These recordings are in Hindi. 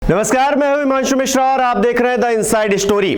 नमस्कार, मैं हूं हिमांशु मिश्रा और आप देख रहे हैं द इनसाइड स्टोरी।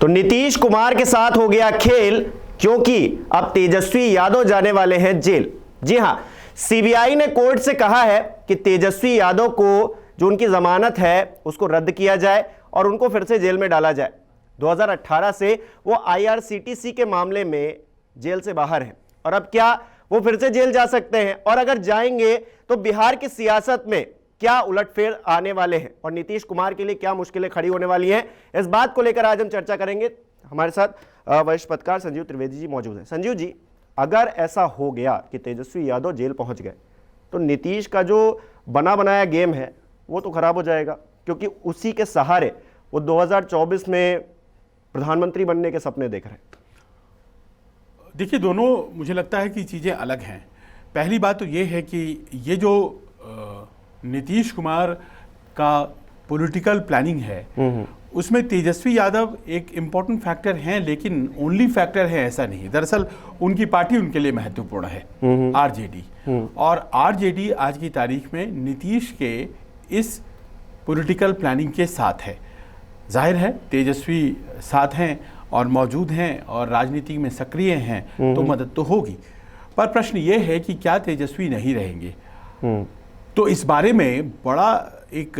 तो नीतीश कुमार के साथ हो गया खेल, क्योंकि अब तेजस्वी यादव जाने वाले हैं जेल। जी हां, सीबीआई ने कोर्ट से कहा है कि तेजस्वी यादव को जो उनकी जमानत है उसको रद्द किया जाए और उनको फिर से जेल में डाला जाए। 2018 से वो आईआरसीटीसी के मामले में जेल से बाहर हैं और अब क्या वो फिर से जेल जा सकते हैं, और अगर जाएंगे तो बिहार की सियासत में क्या उलटफेर आने वाले हैं और नीतीश कुमार के लिए क्या मुश्किलें खड़ी होने वाली हैं, इस बात को लेकर आज हम चर्चा करेंगे। हमारे साथ वरिष्ठ पत्रकार संजीव त्रिवेदी जी मौजूद हैं। संजीव जी, अगर ऐसा हो गया कि तेजस्वी यादव जेल पहुंच गए तो नीतीश का जो बना बनाया गेम है वो तो खराब हो जाएगा, क्योंकि उसी के सहारे वो 2024 में प्रधानमंत्री बनने के सपने देख रहे हैं। देखिए, दोनों मुझे लगता है कि चीज़ें अलग हैं। पहली बात तो ये है कि ये जो नीतीश कुमार का पॉलिटिकल प्लानिंग है उसमें तेजस्वी यादव एक इम्पॉर्टेंट फैक्टर हैं, लेकिन ओनली फैक्टर है ऐसा नहीं। दरअसल उनकी पार्टी उनके लिए महत्वपूर्ण है, आरजेडी। और आरजेडी आज की तारीख में नीतीश के इस पॉलिटिकल प्लानिंग के साथ है। जाहिर है तेजस्वी साथ हैं और मौजूद हैं और राजनीति में सक्रिय हैं, तो मदद तो होगी। पर प्रश्न ये है कि क्या तेजस्वी नहीं रहेंगे। तो इस बारे में बड़ा एक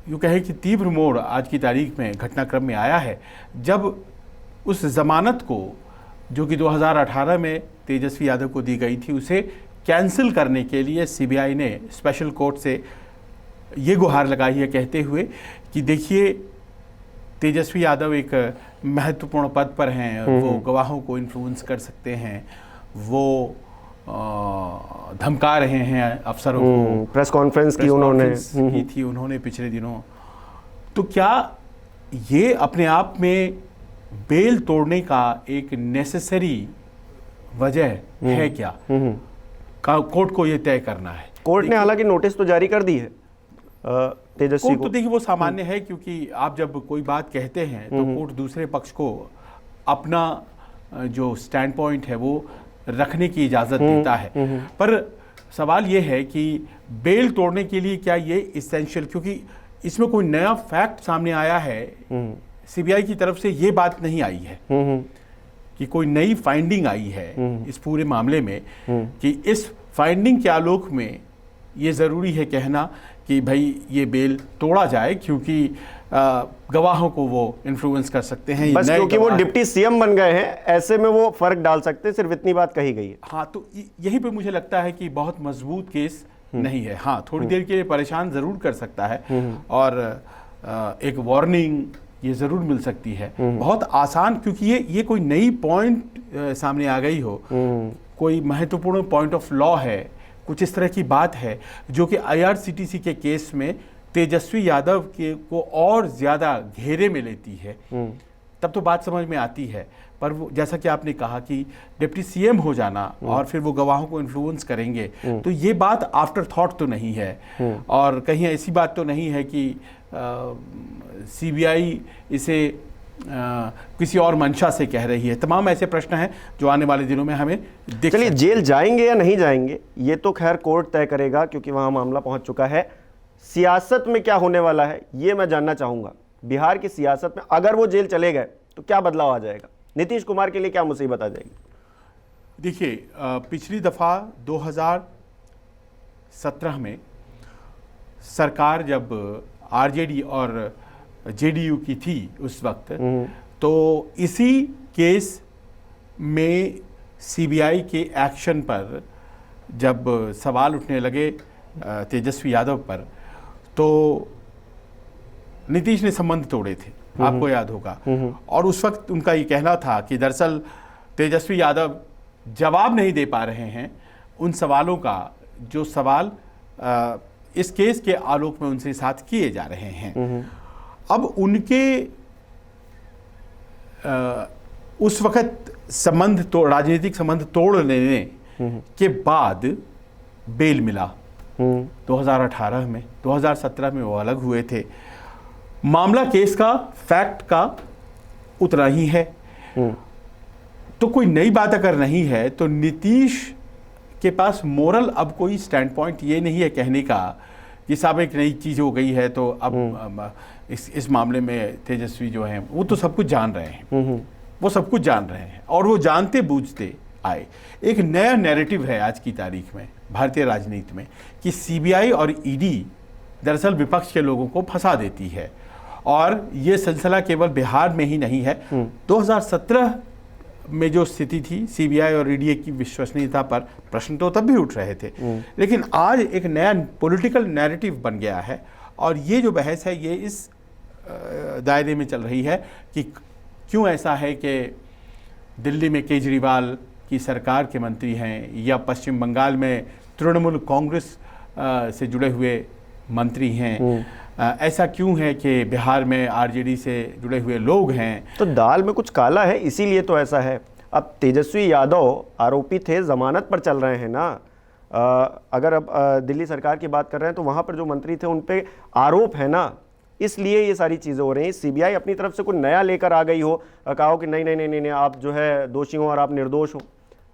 यूँ कहे कि तीव्र मोड़ आज की तारीख में घटनाक्रम में आया है, जब उस जमानत को जो कि 2018 में तेजस्वी यादव को दी गई थी उसे कैंसिल करने के लिए सीबीआई ने स्पेशल कोर्ट से ये गुहार लगाई है, कहते हुए कि देखिए तेजस्वी यादव एक महत्वपूर्ण पद पर हैं, वो गवाहों को इन्फ्लुएंस कर सकते हैं, वो धमका रहे हैं अफसरों को। प्रेस कॉन्फ्रेंस की थी उन्होंने पिछले दिनों। तो क्या ये अपने आप में बेल तोड़ने का एक नेसेसरी वजह है क्या? कोर्ट को ये तय करना है। कोर्ट ने हालांकि नोटिस तो जारी कर दी है तेजस्वी को। तो देखिए वो सामान्य है, क्योंकि आप जब कोई बात कहते हैं तो कोर्ट दूसरे पक्ष को अपना जो स्टैंड पॉइंट है वो रखने की इजाज़त देता है। पर सवाल ये है कि बेल तोड़ने के लिए क्या ये इसेंशियल, क्योंकि इसमें कोई नया फैक्ट सामने आया है, सीबीआई की तरफ से ये बात नहीं आई है कि कोई नई फाइंडिंग आई है इस पूरे मामले में कि इस फाइंडिंग के आलोक में ये ज़रूरी है कहना कि भाई ये बेल तोड़ा जाए, क्योंकि गवाहों को वो इन्फ्लुएंस कर सकते हैं। बस क्योंकि वो डिप्टी सीएम बन गए हैं, ऐसे में वो फर्क डाल सकते हैं, सिर्फ इतनी बात कही गई है। हाँ, तो यहीं पे मुझे लगता है कि बहुत मजबूत केस नहीं है। हाँ, थोड़ी देर के लिए परेशान ज़रूर कर सकता है और एक वार्निंग ये ज़रूर मिल सकती है। बहुत आसान, क्योंकि ये कोई नई पॉइंट सामने आ गई हो, कोई महत्वपूर्ण पॉइंट ऑफ लॉ है, कुछ इस तरह की बात है जो कि आईआरसीटीसी के केस में तेजस्वी यादव के को और ज़्यादा घेरे में लेती है, तब तो बात समझ में आती है। पर वो जैसा कि आपने कहा कि डिप्टी सीएम हो जाना और फिर वो गवाहों को इन्फ्लुएंस करेंगे, तो ये बात आफ्टर थॉट तो नहीं है और कहीं ऐसी बात तो नहीं है कि सीबीआई इसे किसी और मंशा से कह रही है। तमाम ऐसे प्रश्न हैं जो आने वाले दिनों में हमें दिख। चलिए, जेल जाएंगे या नहीं जाएंगे ये तो खैर कोर्ट तय करेगा, क्योंकि वहां मामला पहुंच चुका है। सियासत में क्या होने वाला है ये मैं जानना चाहूंगा। बिहार की सियासत में अगर वो जेल चले गए तो क्या बदलाव आ जाएगा, नीतीश कुमार के लिए क्या मुसीबत आ जाएगी? देखिए, पिछली दफा 2017 में सरकार जब आरजेडी और जेडीयू की थी उस वक्त, तो इसी केस में सीबीआई के एक्शन पर जब सवाल उठने लगे तेजस्वी यादव पर, तो नीतीश ने संबंध तोड़े थे, आपको याद होगा। और उस वक्त उनका ये कहना था कि दरअसल तेजस्वी यादव जवाब नहीं दे पा रहे हैं उन सवालों का जो सवाल इस केस के आलोक में उनसे साथ किए जा रहे हैं। अब उनके उस वक्त संबंध तो राजनीतिक संबंध तोड़ लेने के बाद बेल मिला 2018 में। 2017 में वो अलग हुए थे। मामला केस का फैक्ट का उतना ही है। तो कोई नई बात अगर नहीं है तो नीतीश के पास मोरल अब कोई स्टैंड पॉइंट ये नहीं है कहने का कि साहब एक नई चीज़ हो गई है तो अब इस मामले में तेजस्वी जो हैं वो तो सब कुछ जान रहे हैं, वो सब कुछ जान रहे हैं और वो जानते बूझते आए। एक नया नैरेटिव है आज की तारीख में भारतीय राजनीति में कि सीबीआई और ईडी दरअसल विपक्ष के लोगों को फंसा देती है, और ये सिलसिला केवल बिहार में ही नहीं है। 2017 में जो स्थिति थी सीबीआई और ईडी की विश्वसनीयता पर प्रश्न तो तब भी उठ रहे थे, लेकिन आज एक नया पॉलिटिकल नैरेटिव बन गया है, और ये जो बहस है ये इस दायरे में चल रही है कि क्यों ऐसा है कि दिल्ली में केजरीवाल की सरकार के मंत्री हैं या पश्चिम बंगाल में तृणमूल कांग्रेस से जुड़े हुए मंत्री हैं, ऐसा क्यों है कि बिहार में आरजेडी से जुड़े हुए लोग हैं। तो दाल में कुछ काला है, इसीलिए तो ऐसा है। अब तेजस्वी यादव आरोपी थे, जमानत पर चल रहे हैं ना। अगर अब दिल्ली सरकार की बात कर रहे हैं तो वहाँ पर जो मंत्री थे उन पे आरोप है ना, इसलिए ये सारी चीज़ें हो रही हैं। सीबीआई अपनी तरफ से कुछ नया लेकर आ गई हो, कहा हो कि नहीं नहीं नहीं नहीं आप जो है दोषी हो और आप निर्दोष हो,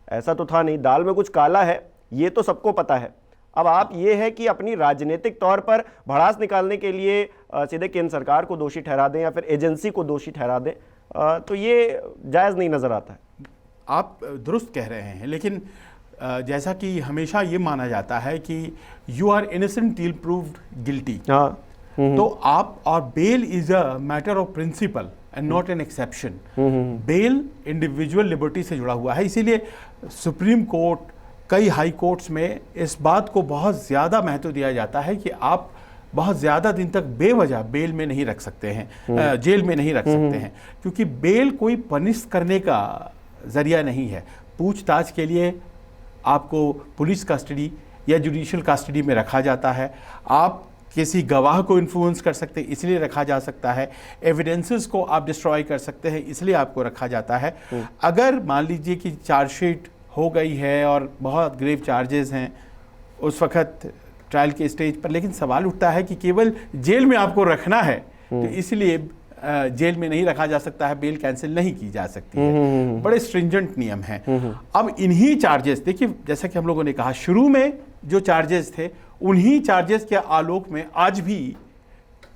ऐसा तो था नहीं। दाल में कुछ काला है, ये तो सबको पता है। अब आप ये है कि अपनी राजनीतिक तौर पर भड़ास निकालने के लिए सीधे केंद्र सरकार को दोषी ठहरा दें या फिर एजेंसी को दोषी ठहरा दें, तो ये जायज़ नहीं नज़र आता है। आप दुरुस्त कह रहे हैं, लेकिन जैसा कि हमेशा ये माना जाता है कि you are innocent till proved guilty. हाँ, तो आप, और bail is a matter of principle and not an exception. Bail individual liberty से जुड़ा हुआ है, इसीलिए सुप्रीम कोर्ट, कई हाई कोर्ट्स में इस बात को बहुत ज़्यादा महत्व दिया जाता है कि आप बहुत ज़्यादा दिन तक बेवजह बेल में नहीं रख सकते हैं, जेल में नहीं रख सकते हैं, क्योंकि बेल कोई पनिश करने का ज़रिया नहीं है। पूछताछ के लिए आपको पुलिस कस्टडी या जुडिशियल कस्टडी में रखा जाता है, आप किसी गवाह को इन्फ्लुएंस कर सकते हैं इसलिए रखा जा सकता है, एविडेंसेस को आप डिस्ट्रॉय कर सकते हैं इसलिए आपको रखा जाता है। अगर मान लीजिए कि चार्जशीट हो गई है और बहुत ग्रेव चार्जेस हैं उस वक्त ट्रायल के स्टेज पर, लेकिन सवाल उठता है कि केवल जेल में आपको रखना है तो इसलिए जेल में नहीं रखा जा सकता है, बेल कैंसिल नहीं की जा सकती है। बड़े स्ट्रिंजेंट नियम हैं। अब इन्हीं चार्जेस, देखिए जैसा कि हम लोगों ने कहा शुरू में जो चार्जेस थे उन्हीं चार्जेस के आलोक में आज भी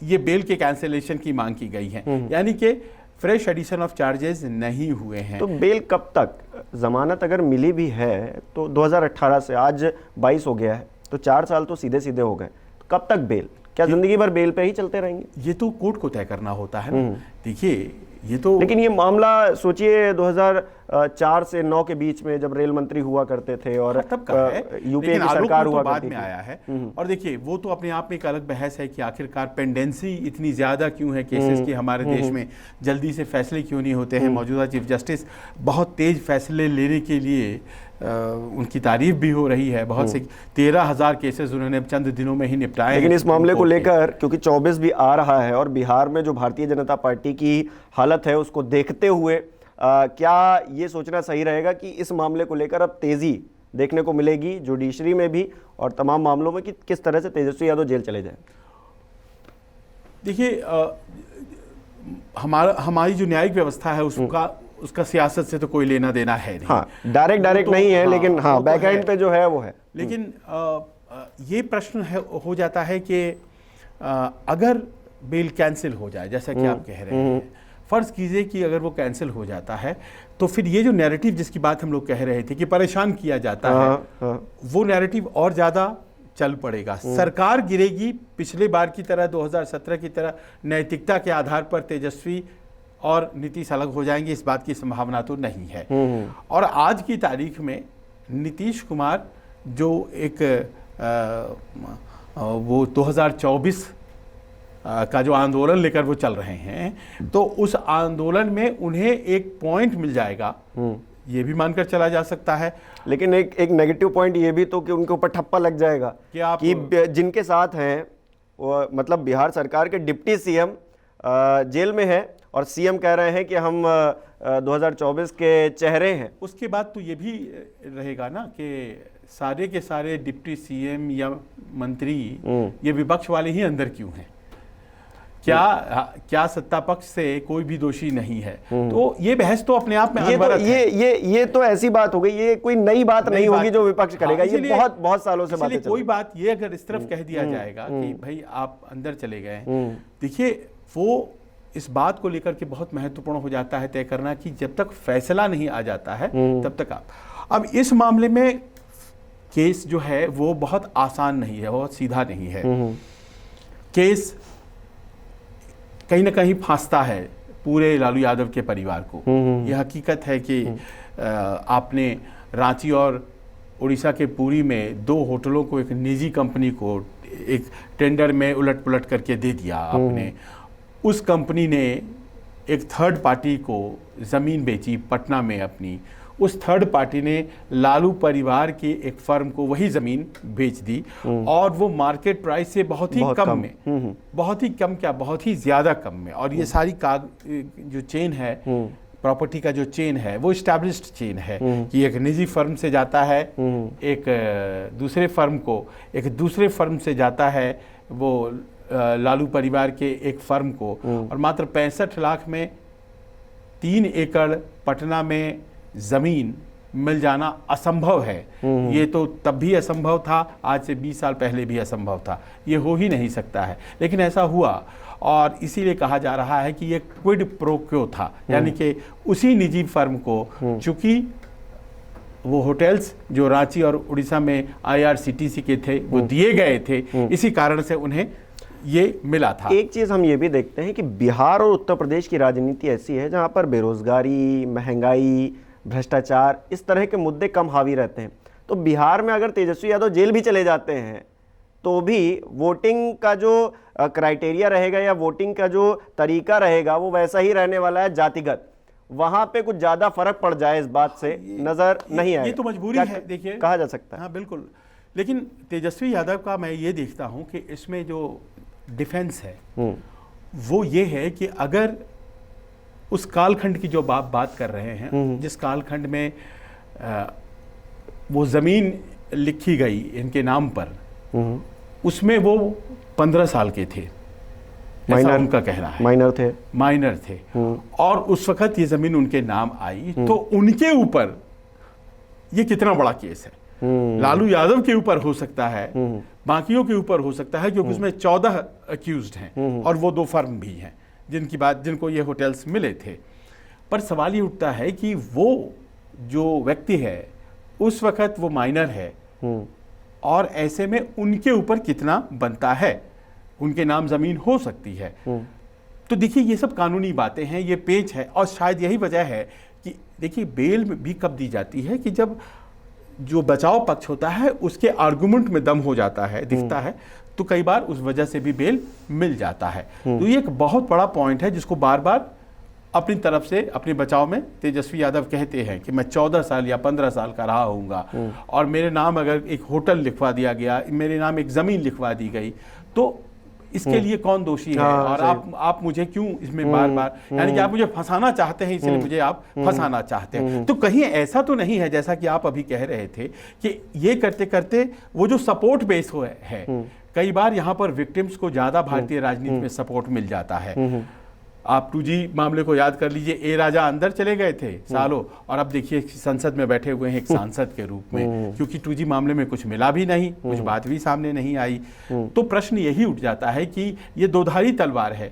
ये बेल के कैंसिलेशन की मांग की गई है, यानी कि फ्रेश एडिशन ऑफ चार्जेस नहीं हुए हैं। तो बेल कब तक? जमानत अगर मिली भी है तो 2018 से आज 22 हो गया है, तो 4 साल तो सीधे सीधे हो गए। तो कब तक बेल? क्या जिंदगी भर बेल पे ही चलते रहेंगे? ये तो कोर्ट को तय करना होता है ना। देखिए ये तो, लेकिन ये मामला सोचिए 2004 से 9 के बीच में जब रेल मंत्री हुआ करते थे और तब का है, यूपीए की सरकार हुआ बाद में आया है। और देखिए वो तो अपने आप में एक अलग बहस है कि आखिरकार पेंडेंसी इतनी ज़्यादा क्यों है केसेस की हमारे देश में, जल्दी से फैसले क्यों नहीं होते हैं। मौजूदा चीफ जस्टिस बहुत तेज फैसले लेने के लिए उनकी तारीफ भी हो रही है। बहुत से 13,000 केसेस उन्होंने चंद दिनों में ही निपटाए। लेकिन इस मामले को लेकर क्योंकि 24 भी आ रहा है और बिहार में जो भारतीय जनता पार्टी की हालत है उसको देखते हुए क्या ये सोचना सही रहेगा कि इस मामले को लेकर अब तेजी देखने को मिलेगी जुडिशरी में भी और तमाम मामलों में कि किस तरह से तेजस्वी यादव जेल चले जाए? देखिए हमारी जो न्यायिक व्यवस्था है उसका सियासत से तो कोई लेना देना है नहीं। हाँ, डायरेक्ट नहीं है, लेकिन हाँ बैक एंड पे जो है वो है। लेकिन ये प्रश्न हो जाता है कि अगर बेल कैंसिल हो जाए जैसा कि आप कह रहे हैं, फर्ज कीजिए कि अगर वो कैंसिल हो जाता है तो फिर ये जो नैरेटिव जिसकी बात हम लोग कह रहे थे कि परेशान किया जाता है, वो नैरेटिव और ज़्यादा चल पड़ेगा। सरकार गिरेगी, पिछले बार की तरह 2017 की तरह नैतिकता के आधार पर तेजस्वी और नीतीश अलग हो जाएंगे, इस बात की संभावना तो नहीं है। और आज की तारीख में नीतीश कुमार जो एक वो 2024 का जो आंदोलन लेकर वो चल रहे हैं, तो उस आंदोलन में उन्हें एक पॉइंट मिल जाएगा, ये भी मानकर चला जा सकता है। लेकिन एक नेगेटिव पॉइंट ये भी तो कि उनके ऊपर ठप्पा लग जाएगा कि जिनके साथ हैं वो मतलब बिहार सरकार के डिप्टी सीएम जेल में है और सीएम कह रहे हैं कि हम 2024 के चेहरे हैं। उसके बाद तो ये भी रहेगा ना कि सारे के सारे डिप्टी सीएम या मंत्री ये विपक्ष वाले ही अंदर क्यों हैं, क्या सत्ता पक्ष से कोई भी दोषी नहीं है। तो ये बहस तो अपने आप में अनवरत है। ये तो ऐसी बात हो गई, ये कोई नई बात नहीं होगी जो विपक्ष करेगा। ये बहुत बहुत सालों से बातें कोई बात ये अगर इस तरफ कह दिया जाएगा कि भाई आप अंदर चले गए, देखिए वो इस बात को लेकर के बहुत महत्वपूर्ण हो जाता है तय करना कि जब तक फैसला नहीं आ जाता है तब तक आप। अब इस मामले में केस जो है वो बहुत आसान नहीं है, बहुत सीधा नहीं है। केस कहीं ना कहीं फांसता है पूरे लालू यादव के परिवार को। यह हकीकत है कि आपने रांची और उड़ीसा के पुरी में 2 होटलों को एक निजी कंपनी को एक टेंडर में उलट पुलट करके दे दिया आपने। उस कंपनी ने एक थर्ड पार्टी को ज़मीन बेची पटना में अपनी। उस थर्ड पार्टी ने लालू परिवार के एक फर्म को वही ज़मीन बेच दी और वो मार्केट प्राइस से बहुत ही कम में, बहुत ही कम क्या, बहुत ही ज़्यादा कम में। और ये सारी जो चेन है, प्रॉपर्टी का जो चेन है वो इस्टेब्लिश्ड चेन है कि एक निजी फर्म से जाता है एक दूसरे फर्म को, एक दूसरे फर्म से जाता है वो लालू परिवार के एक फर्म को, और मात्र 65 लाख में 3 एकड़ पटना में ज़मीन मिल जाना असंभव है। ये तो तब भी असंभव था, आज से 20 साल पहले भी असंभव था, ये हो ही नहीं सकता है। लेकिन ऐसा हुआ और इसीलिए कहा जा रहा है कि ये क्विड प्रो क्यो था, यानी कि उसी निजी फर्म को, चूंकि वो होटल्स जो रांची और उड़ीसा में IRCTC के थे वो दिए गए थे, इसी कारण से उन्हें ये मिला था। एक चीज़ हम ये भी देखते हैं कि बिहार और उत्तर प्रदेश की राजनीति ऐसी है जहाँ पर बेरोजगारी, महंगाई, भ्रष्टाचार, इस तरह के मुद्दे कम हावी रहते हैं। तो बिहार में अगर तेजस्वी यादव जेल भी चले जाते हैं तो भी वोटिंग का जो क्राइटेरिया रहेगा या वोटिंग का जो तरीका रहेगा वो वैसा ही रहने वाला है, जातिगत। वहां पे कुछ ज्यादा फर्क पड़ जाए इस बात से नजर नहीं आएगा। ये तो मजबूरी है, देखिए, कहा जा सकता है। हाँ बिल्कुल। लेकिन तेजस्वी यादव का मैं ये देखता हूं कि इसमें जो डिफेंस है वो ये है कि अगर उस कालखंड की जो बात कर रहे हैं, जिस कालखंड में वो जमीन लिखी गई इनके नाम पर, उसमें वो 15 साल के थे, ऐसा उनका कहना है। माइनर थे और उस वक्त ये जमीन उनके नाम आई, तो उनके ऊपर ये कितना बड़ा केस है। लालू यादव के ऊपर हो सकता है, बाकियों के ऊपर हो सकता है, क्योंकि उसमें 14 अक्यूज्ड हैं और वो 2 फर्म भी हैं जिनको ये होटल्स मिले थे। पर सवाल ये उठता है कि वो जो व्यक्ति है उस वक्त वो माइनर है और ऐसे में उनके ऊपर कितना बनता है, उनके नाम जमीन हो सकती है। तो देखिए ये सब कानूनी बातें हैं, ये पेच है। और शायद यही वजह है कि देखिए बेल भी कब दी जाती है कि जब जो बचाव पक्ष होता है उसके आर्गुमेंट में दम हो जाता है, दिखता है, तो कई बार उस वजह से भी बेल मिल जाता है। तो ये एक बहुत बड़ा पॉइंट है जिसको बार बार अपनी तरफ से अपने बचाव में तेजस्वी यादव कहते हैं कि मैं 14 साल या 15 साल का रहा होऊंगा और मेरे नाम अगर एक होटल लिखवा दिया गया, मेरे नाम एक ज़मीन लिखवा दी गई, तो इसके लिए कौन दोषी है। और आप मुझे क्यों इसमें बार बार, यानी कि आप मुझे फंसाना चाहते हैं, इसलिए मुझे आप फंसाना चाहते हैं। तो कहीं ऐसा तो नहीं है जैसा कि आप अभी कह रहे थे कि ये करते करते वो जो सपोर्ट बेस है, कई बार यहाँ पर विक्टिम्स को ज़्यादा भारतीय राजनीति में सपोर्ट मिल जाता है। आप 2G मामले को याद कर लीजिए, ए राजा अंदर चले गए थे सालों, और अब देखिए संसद में बैठे हुए हैं एक सांसद के रूप में, क्योंकि 2G मामले में कुछ मिला भी नहीं, कुछ बात भी सामने नहीं आई। तो प्रश्न यही उठ जाता है कि ये दोधारी तलवार है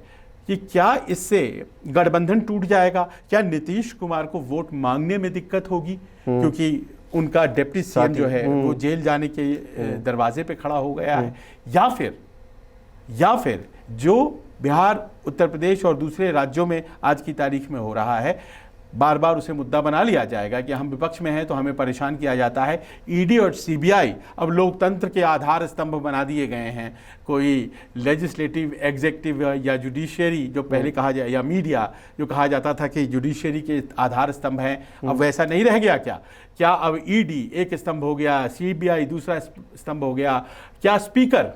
कि क्या इससे गठबंधन टूट जाएगा, क्या नीतीश कुमार को वोट मांगने में दिक्कत होगी क्योंकि उनका डिप्टी सीएम जो है वो जेल जाने के दरवाजे पे खड़ा हो गया है, या फिर जो बिहार, उत्तर प्रदेश और दूसरे राज्यों में आज की तारीख में हो रहा है, बार बार उसे मुद्दा बना लिया जाएगा कि हम विपक्ष में हैं तो हमें परेशान किया जाता है। ईडी और सीबीआई अब लोकतंत्र के आधार स्तंभ बना दिए गए हैं। कोई लेजिस्लेटिव, एग्जीक्यूटिव या जुडिशियरी जो पहले कहा जाए, या मीडिया जो कहा जाता था कि जुडिशियरी के आधार स्तंभ हैं, अब वैसा नहीं रह गया क्या अब ईडी एक स्तंभ हो गया, सीबीआई दूसरा स्तंभ हो गया, क्या स्पीकर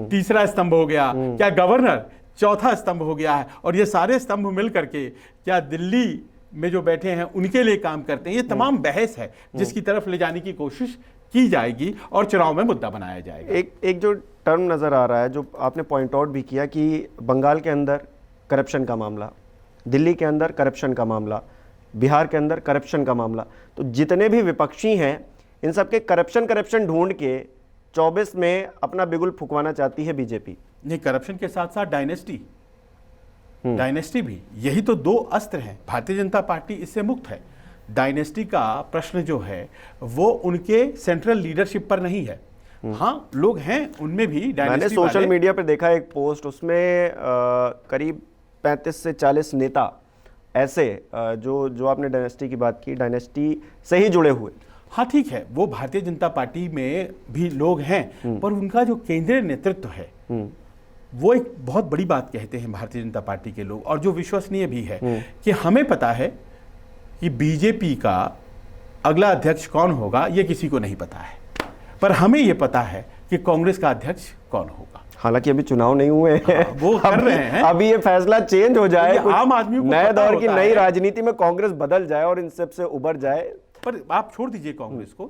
तीसरा स्तंभ हो गया, क्या गवर्नर चौथा स्तंभ हो गया है, और ये सारे स्तंभ मिल करके क्या दिल्ली में जो बैठे हैं उनके लिए काम करते हैं। ये तमाम बहस है जिसकी तरफ ले जाने की कोशिश की जाएगी और चुनाव में मुद्दा बनाया जाएगा। एक जो टर्म नज़र आ रहा है, जो आपने पॉइंट आउट भी किया कि बंगाल के अंदर करप्शन का मामला, दिल्ली के अंदर करप्शन का मामला, बिहार के अंदर करप्शन का मामला, तो जितने भी विपक्षी हैं इन सबके करप्शन ढूंढ के 24 में अपना बिगुल फुकवाना चाहती है बीजेपी। नहीं, करप्शन के साथ साथ डायनेस्टी भी, यही तो दो अस्त्र हैं। भारतीय जनता पार्टी इससे मुक्त है। डायनेस्टी का प्रश्न जो है वो उनके सेंट्रल लीडरशिप पर नहीं है। हाँ, लोग हैं उनमें भी डायनेस्टी। मैंने सोशल मीडिया पर देखा एक पोस्ट, उसमें करीब 35 से 40 नेता ऐसे जो आपने डायनेस्टी की बात की, डायनेस्टी से ही जुड़े हुए। हाँ ठीक है, वो भारतीय जनता पार्टी में भी लोग हैं, पर उनका जो केंद्रीय नेतृत्व है वो एक बहुत बड़ी बात कहते हैं भारतीय जनता पार्टी के लोग, और जो विश्वसनीय भी है कि हमें पता है कि बीजेपी का अगला अध्यक्ष कौन होगा ये किसी को नहीं पता है, पर हमें ये पता है कि कांग्रेस का अध्यक्ष कौन होगा। हालांकि अभी चुनाव नहीं हुए हैं, वो कर रहे हैं। अभी ये फैसला चेंज हो जाए, आम आदमी को नए दौर की नई राजनीति में कांग्रेस बदल जाए और इन सब से उबर जाए। पर आप छोड़ दीजिए कांग्रेस को,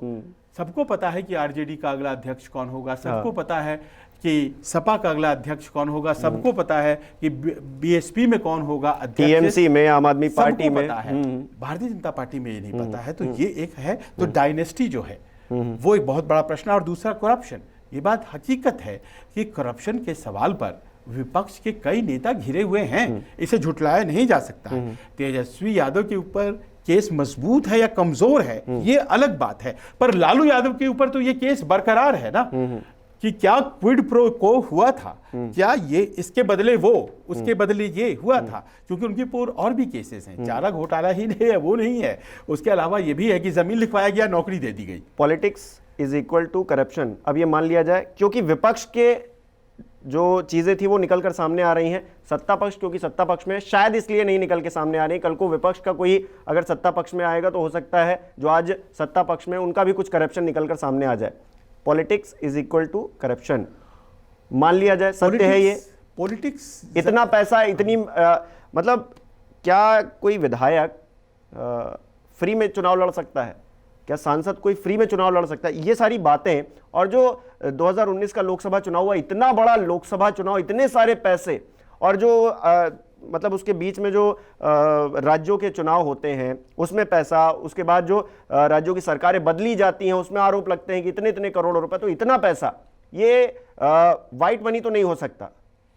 सबको पता है कि आरजेडी का अगला अध्यक्ष कौन होगा, सबको पता है कि सपा का अगला अध्यक्ष कौन होगा, सबको पता है कि बीएसपी में कौन होगा अध्यक्ष, टीएमसी में, आम आदमी पार्टी में, पता है। भारतीय जनता पार्टी में ये नहीं पता है। तो ये एक है, तो डायनेस्टी जो है वो एक बहुत बड़ा प्रश्न है। और दूसरा करप्शन, ये बात हकीकत है कि करप्शन के सवाल पर विपक्ष के कई नेता घिरे हुए हैं, इसे झुटलाया नहीं जा सकता है। तेजस्वी यादव के ऊपर केस मजबूत है या कमजोर है ये अलग बात है, पर लालू यादव के ऊपर तो ये केस बरकरार है ना, कि क्या क्विड प्रो को हुआ था, क्या ये इसके बदले वो, उसके बदले ये हुआ था, क्योंकि उनके ऊपर और भी केसेस हैं। चारा घोटाला ही नहीं है, वो नहीं है, उसके अलावा ये भी है कि जमीन लिखवाया गया, नौकरी दे दी गई। Politics is equal to corruption, अब ये मान लिया जाए, क्योंकि विपक्ष के जो चीजें थी वो निकल कर सामने आ रही हैं। सत्ता पक्ष, क्योंकि सत्ता पक्ष में शायद इसलिए नहीं निकल के सामने आ रही, कल को विपक्ष का कोई अगर सत्ता पक्ष में आएगा तो हो सकता है जो आज सत्ता पक्ष में उनका भी कुछ करप्शन निकल कर सामने आ जाए। Politics is equal to corruption, मान लिया जाए, सत्य है ये। पॉलिटिक्स, इतना पैसा, इतनी मतलब क्या कोई विधायक फ्री में चुनाव लड़ सकता है? क्या सांसद कोई फ्री में चुनाव लड़ सकता है? ये सारी बातें, और जो 2019 का लोकसभा चुनाव हुआ, इतना बड़ा लोकसभा चुनाव, इतने सारे पैसे, और जो मतलब उसके बीच में जो राज्यों के चुनाव होते हैं उसमें पैसा, उसके बाद जो राज्यों की सरकारें बदली जाती हैं उसमें आरोप लगते हैं कि इतने इतने करोड़ रुपए, तो इतना पैसा, ये वाइट मनी तो नहीं हो सकता,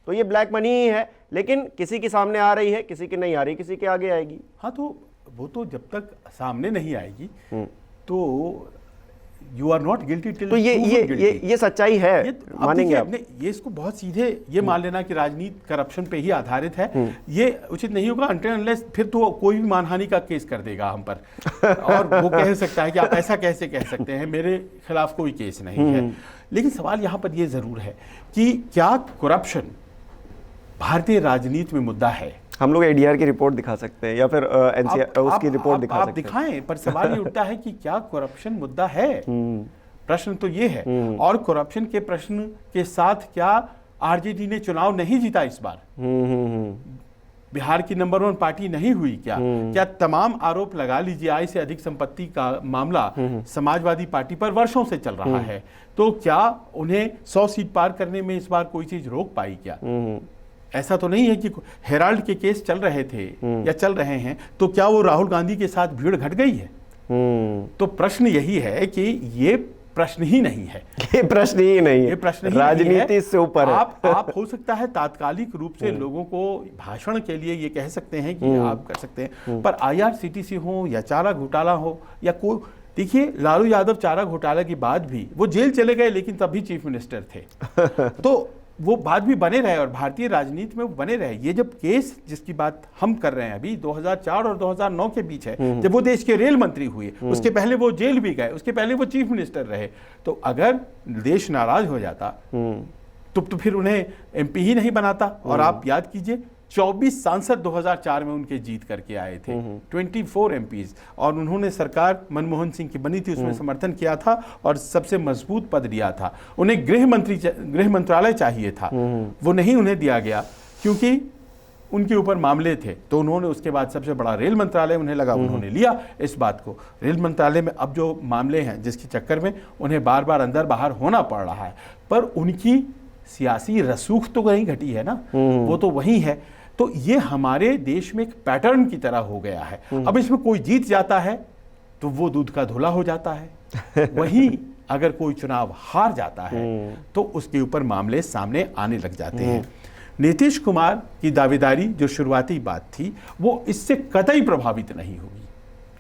तो ये ब्लैक मनी ही है। लेकिन किसी के सामने आ रही है, किसी की नहीं आ रही, किसी के आगे आएगी। हाँ, तो वो तो जब तक सामने नहीं आएगी तो you are not guilty till. तो ये सच्चाई है, मानेंगे आप? ये इसको बहुत सीधे ये मान लेना कि राजनीति करप्शन पे ही आधारित है, ये उचित नहीं होगा। अनटिल अनलेस फिर तो कोई भी मानहानि का केस कर देगा हम पर और वो कह सकता है कि आप ऐसा कैसे कह सकते हैं, मेरे खिलाफ कोई केस नहीं है। लेकिन सवाल यहाँ पर ये जरूर है कि क्या करप्शन भारतीय राजनीति में मुद्दा है? हम लोग एडीआर की रिपोर्ट दिखा सकते हैं या फिर उसकी रिपोर्ट दिखा सकते हैं। आप दिखाएं, पर सवाल ये उठता है कि क्या करप्शन मुद्दा है? प्रश्न तो ये है। और करप्शन के प्रश्न के साथ क्या आरजेडी ने चुनाव नहीं जीता इस बार? बिहार की नंबर 1 पार्टी नहीं हुई क्या? क्या तमाम आरोप लगा लीजिए, आय से अधिक संपत्ति का मामला समाजवादी पार्टी पर वर्षों से चल रहा है, तो क्या उन्हें 100 सीट पार करने में इस बार कोई चीज रोक पाई क्या? ऐसा तो नहीं है कि हेराल्ड के केस चल रहे थे या चल रहे हैं, तो क्या वो राहुल गांधी के साथ भीड़ घट गई है? तो प्रश्न यही है कि ये प्रश्न ही नहीं है, ये प्रश्न ही नहीं है, ये प्रश्न ही राजनीति से ऊपर है। आप हो सकता है तात्कालिक रूप से लोगों को भाषण के लिए ये कह सकते हैं कि आप कर सकते हैं, पर आईआरसीटीसी हो या चारा घोटाला हो या कोई, देखिए लालू यादव चारा घोटाला के बाद भी वो जेल चले गए, लेकिन तब भी चीफ मिनिस्टर थे तो वो बात भी बने रहे और भारतीय राजनीति में बने रहे। ये जब केस जिसकी बात हम कर रहे हैं अभी 2004 और 2009 के बीच है, जब वो देश के रेल मंत्री हुए, उसके पहले वो जेल भी गए, उसके पहले वो चीफ मिनिस्टर रहे, तो अगर देश नाराज हो जाता तो फिर उन्हें एमपी ही नहीं बनाता। और आप याद कीजिए 24 सांसद 2004 में उनके जीत करके आए थे, 24 एमपीज, और उन्होंने सरकार मनमोहन सिंह की बनी थी उसमें समर्थन किया था और सबसे मजबूत पद दिया था। उन्हें गृह मंत्रालय चाहिए था, वो नहीं उन्हें दिया गया, क्योंकि उनके ऊपर मामले थे, तो उन्होंने उसके बाद सबसे बड़ा रेल मंत्रालय उन्हें लगा, उन्होंने लिया इस बात को। रेल मंत्रालय में अब जो मामले हैं जिसके चक्कर में उन्हें बार बार अंदर बाहर होना पड़ रहा है, पर उनकी सियासी रसूख तो कहीं घटी है ना, वो तो वही है। तो ये हमारे देश में एक पैटर्न की तरह हो गया है। अब इसमें कोई जीत जाता है तो वो दूध का धुला हो जाता है, वहीं अगर कोई चुनाव हार जाता है तो उसके ऊपर मामले सामने आने लग जाते हैं। नीतीश कुमार की दावेदारी जो शुरुआती बात थी वो इससे कतई प्रभावित नहीं होगी,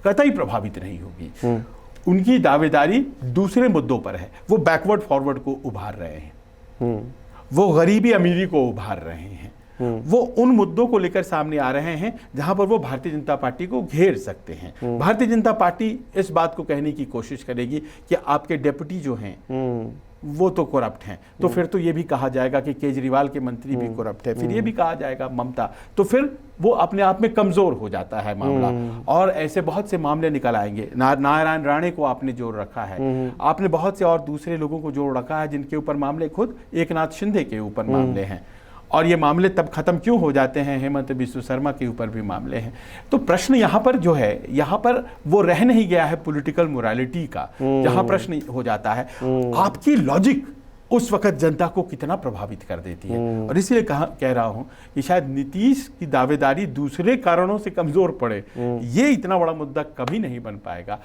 कतई प्रभावित नहीं होगी। उनकी दावेदारी दूसरे मुद्दों पर है। वो बैकवर्ड फॉरवर्ड को उभार रहे हैं, वो गरीबी अमीरी को उभार रहे हैं, वो उन मुद्दों को लेकर सामने आ रहे हैं जहां पर वो भारतीय जनता पार्टी को घेर सकते हैं। भारतीय जनता पार्टी इस बात को कहने की कोशिश करेगी कि आपके डेप्यूटी जो हैं वो तो करप्ट हैं, तो फिर तो ये भी कहा जाएगा कि केजरीवाल के मंत्री भी करप्ट है, फिर ये भी कहा जाएगा ममता, तो फिर वो अपने आप में कमजोर हो जाता है मामला। और ऐसे बहुत से मामले निकल आएंगे। नारायण राणे को आपने जोड़ रखा है, आपने बहुत से और दूसरे लोगों को जोड़ रखा है जिनके ऊपर मामले खुद एकनाथ शिंदे के ऊपर मामले हैं, और ये मामले तब खत्म क्यों हो जाते हैं, हेमंत बिस्व शर्मा के ऊपर भी मामले हैं। तो प्रश्न यहाँ पर जो है, यहाँ पर वो रह नहीं गया है पॉलिटिकल मोरालिटी का, जहाँ प्रश्न हो जाता है आपकी लॉजिक उस वक्त जनता को कितना प्रभावित कर देती है। और इसलिए कह रहा हूँ कि शायद नीतीश की दावेदारी दूसरे कारणों से कमजोर पड़े, ये इतना बड़ा मुद्दा कभी नहीं बन पाएगा,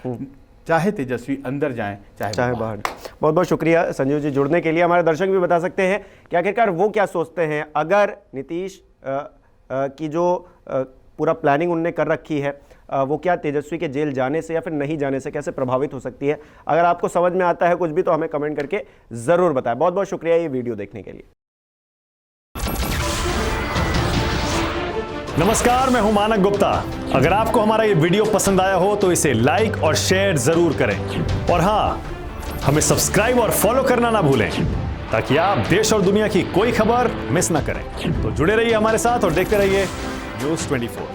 चाहे तेजस्वी अंदर जाएं चाहे बाहर। बहुत बहुत शुक्रिया संजीव जी जुड़ने के लिए। हमारे दर्शक भी बता सकते हैं कि आखिरकार वो क्या सोचते हैं, अगर नीतीश की जो पूरा प्लानिंग उनने कर रखी है वो क्या तेजस्वी के जेल जाने से या फिर नहीं जाने से कैसे प्रभावित हो सकती है। अगर आपको समझ में आता है कुछ भी तो हमें कमेंट करके ज़रूर बताएं। बहुत बहुत शुक्रिया ये वीडियो देखने के लिए। नमस्कार, मैं हूं मानक गुप्ता। अगर आपको हमारा ये वीडियो पसंद आया हो तो इसे लाइक और शेयर जरूर करें, और हां, हमें सब्सक्राइब और फॉलो करना ना भूलें ताकि आप देश और दुनिया की कोई खबर मिस ना करें। तो जुड़े रहिए हमारे साथ और देखते रहिए न्यूज़ 24।